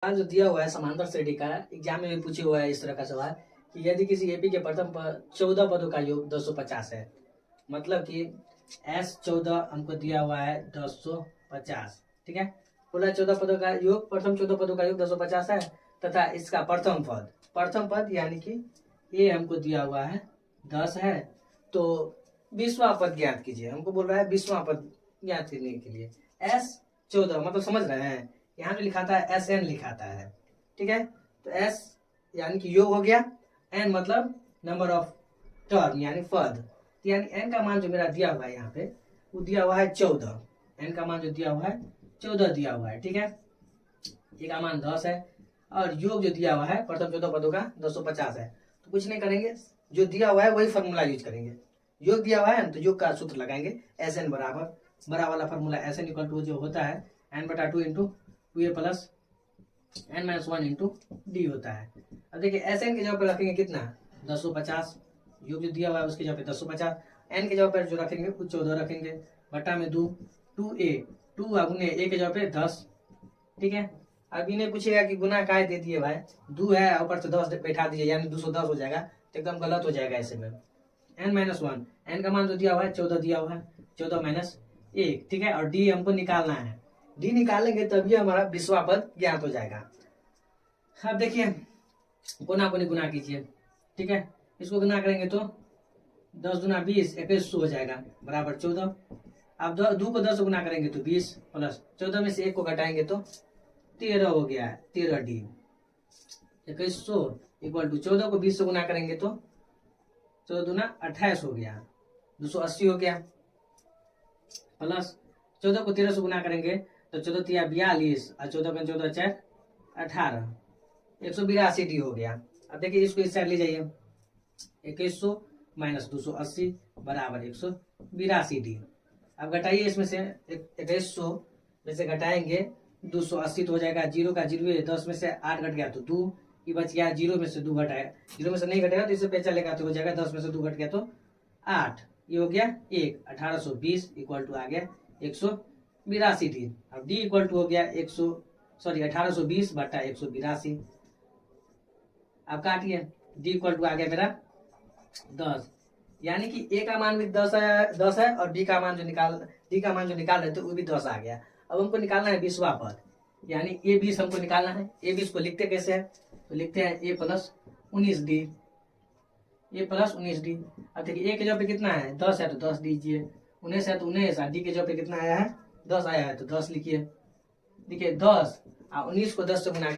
सवाल जो दिया हुआ है समांतर श्रेणी का, एग्जाम में भी पूछे हुआ है इस तरह का सवाल कि यदि किसी एपी के प्रथम 14 पदों का योग 250 है, मतलब कि S14 हमको दिया हुआ है 250, ठीक है। पूरा 14 पदों का योग, प्रथम 14 पदों का योग 250 है, तथा इसका प्रथम पद यानी कि ये हमको दिया हुआ है 10 है, तो 20वां पद ज्ञात कीजिए। हमको बोल रहा है 20वां पद ज्ञात करने के लिए S14, मतलब समझ रहे हैं, यहाँ पे लिखाता है SN लिखाता है, ठीक है। तो S यानी कि योग हो गया, N मतलब नंबर ऑफ टर्म यानी पद, यानी N का मान जो मेरा दिया हुआ है यहाँ पे वो दिया हुआ है 14। N का मान जो दिया हुआ है 14 दिया हुआ है, ठीक है। ये का मान 10 है और योग जो दिया हुआ है प्रथम 14 पदों का 250 है। तो कुछ नहीं करेंगे, जो दिया हुआ है वही फॉर्मूला यूज करेंगे। योग दिया हुआ है ना, तो योग का सूत्र लगाएंगे, SN बराबर बड़ा वाला फॉर्मूला SN इक्वल टू जो होता है N/2 into 2A plus N-1 into D होता है। अब देखिए SN के जगह पर रखेंगे कितना 250, योग जो दिया हुआ है उसके जगह पे 250, N के जगह पर जो रखेंगे वो 14 रखेंगे, बटा में 2A 2 गुने A के जगह पे 10, ठीक है। अब इन्हें पूछेगा कि गुना काय दे दिए भाई, 2 है ऊपर से 10 बैठा दीजिए यानी 210 हो जाएगा, तो एकदम गलत हो जाएगा ऐसे में। N-1, N का मान जो दिया हुआ है 14 दिया हुआ है, 14 माइनस 1, ठीक है। और D हमको निकालना है, D निकालेंगे तभी हमारा 20वां पद ज्ञात हो जाएगा। अब देखिए गुना को गुना कीजिए, ठीक है। इसको गुना करेंगे तो 10 दूना 20, 2100 हो जाएगा बराबर 14। अब 2 को 10 गुना करेंगे तो 20 प्लस 14 में से 1 को घटाएंगे तो 13 हो गया है, 13D 2100 इक्वल टू 14 को 20 से गुना करेंगे तो 14 दूना 28 हो गया, 280 हो गया, प्लस 14 को 13 से गुना करेंगे तो 14 तिया 42 और 14 का 14 4 18, 182D हो गया। अब देखिए इसको इस साइड ले जाइए, 2100 माइनस 280 बराबर 182D। अब घटाइए इसमें से 2100 में से घटाएंगे 280 तो हो जाएगा, 0 का 0 10 में से 8 घट गया तो 2, ये बच गया 0 में से 2 घटाया, 0 में से नहीं घटेगा तो इसे पे चलेगा तो हो जाएगा 10 में से 2 घट गया तो 8, ये हो गया 1, 1820 इक्वल टू आ गया 182D। अब D इक्वल टू हो गया 1820 बटा 182। अब काटिए, D इक्वल टू आ गया मेरा 10, यानी कि A का मान भी 10 है और D का मान जो निकाल रहे थे वो भी 10 आ गया। अब हमको निकालना है 20वां पद, यानी A20 हमको निकालना है। A20 को लिखते कैसे है, तो लिखते हैं A plus 19D, A plus 19D। अब देखिए A के जगह पे कितना है 10 है तो 10 दीजिए, 19 है तो 19, और D के जगह पे कितना आया है 10 आया है तो 10 लिखिए। देखिए 10 और 19 को 10 से गुना